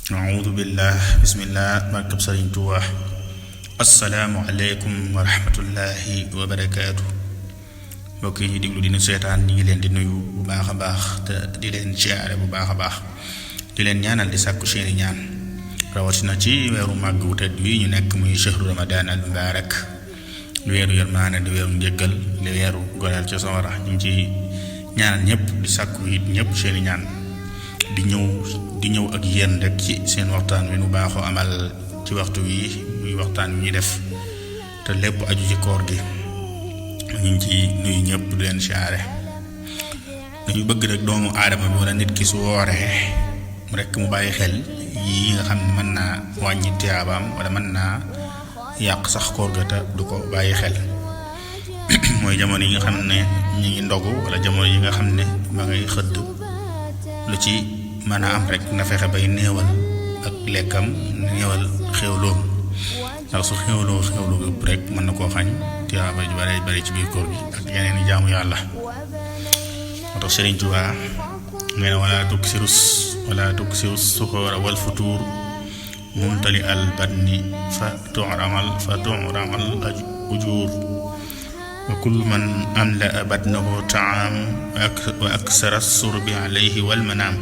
audu billah bismillah barkab Sëriñ Tuubaa assalaamu aleykum wa rahmatullahi wa barakaatu. mbokk yi ñu diglu dina seetaan ñi ngi leen di nuyu bu baax a baax te di leen siyaare bu baax a baax di leen ñaanal di sàkku seeni ñaan rawatina ci weeru màgg wu tedd wi ñu nekk muy shahru ramadan al mubarak lu weeru yërmaane di weeru njëggal li weeru goreel ca sawara ñu ngi ci ñaanal ñëpp di sàkku it ñëpp seeni ñaan di ñëw ak yéen rek ci seen waxtaan wi nu baaxoo amal ci waxtu wi muy waxtaan wi ñuy def te lépp aju ci koor gi ñu ngi ci nuyu ñëpp di leen siyaare. dañu bëgg rek doomu aadama bi wala nit ki su wooree rek mu bàyyi xel yi nga xam ne mën naa wàññi tiyaabaam wala mën naa yàq sax koor ga te du ko bàyyi xel mooy jamono yi nga xam ne ñu ngi ndogu wala jamono yi nga xam ne ma ngay xëdd lu ci mën a am rek na fexe bay néewal ak lekkam néewal xewloom ndax su xewloo yëpp rek mën na koo xañ tiyaaba ju bari ci biir koor gi ak yeneen i jaamu yàlla. moo tax Sëriñ Tuubaa nee na wala tuksiru suxoora wal futuur mumtali al badni fa tu'ramal ujuur wa kullu man amla badnahu taam wa aksara surbi alayhi wal manaam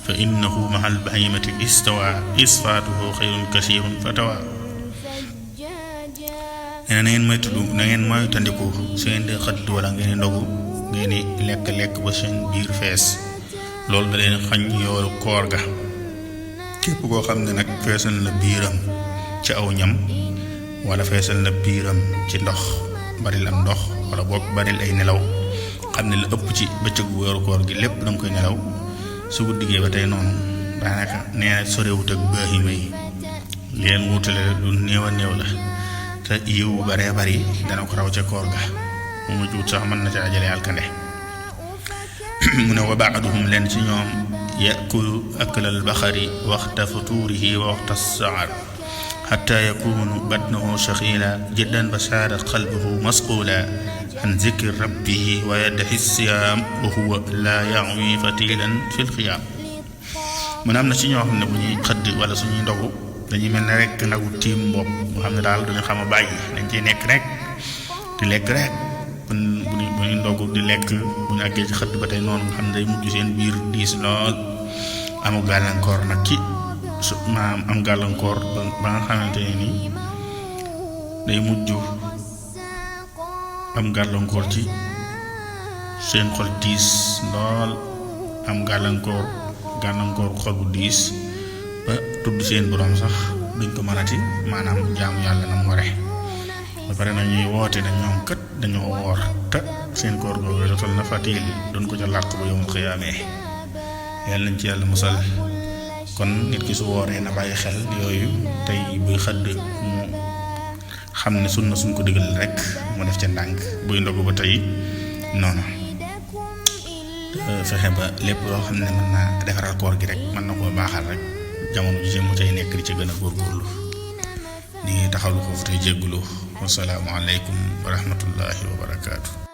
fa innahu mahal bahimati istawa isfaatuhu xayrun kasirun fatawa. nee na ngeen moytandiku su ngeen di xëdd wala ngeen di ndogu ngeen di lekk ba seen biir fees loolu da leen xañ yoolu koor ga. képp koo xam ne nag feesal na biiram ci aw ñam wala feesal na biiram ci ndox baril am ndox wala boog baril ay nelaw xam ne la ëpp ci bëccëgu weeru koor gi lépp danga koy nelaw su guddigee ba tey noonu daanaka nee na sorewut ak baahima yi leen wutale lu néew a néew la te yiw baree bari dana ko raw ca koor ga mu mujj wut sax mën na ca ajale alkande. mu ne wa baaduhum leen ci ñoom yakulu aklal baxari waxta futuurihi wa waxta saar xatta yakunu batnuhu shaxiila jiddan ba saara qalbuhu masquula an zikri rabbihi wa yaddaxi siyaam wa huwa laa yawi fatilan fi lxiyaam. mu ne am na ci ñoo xam ne bu ñuy xëdd wala suñuy ndogu dañuy mel ne rek nagu tiim bopp boo xam ne daal duñu xam a bàyyi dañ ciy nekk rek di lekk rek bu ñuy ndogu di lekk bu ñu àggee ci xëdd ba tey noonu nga xam ne day mujj seen biir diis lool amu gàllankoor nag ci maanaam am gàllankoor ba nga xamante ne ni day mujj am gàllankoor ci seen xol diis lool am gàllankoor xol bu diis ba tudd seen borom sax duñ ko mënati maanaam jaamu yàlla na mu ware ba pare na ñuy woote na ñoom kat dañoo woor te seen koor googu toll na fatil doon ko ca làq ba yawmal xiyaamee yàlla nañ ci yàlla musal. kon nit ki su wooree na bàyyi xel yooyu tey buy xëdd mu xam ne sunna suñ ko digal rek mu def ca ndànk buy ndogu ba tey noonu fexe ba lépp loo xam ne mën naa defaral koor gi rek mën na koo baaxal rek jamono ji mu cay nekk di ci gën a góorgóorlu. ni taxawlu foofu tey jéggulu wasalaamu aleykum wa rahmatullahi wa barakaatu.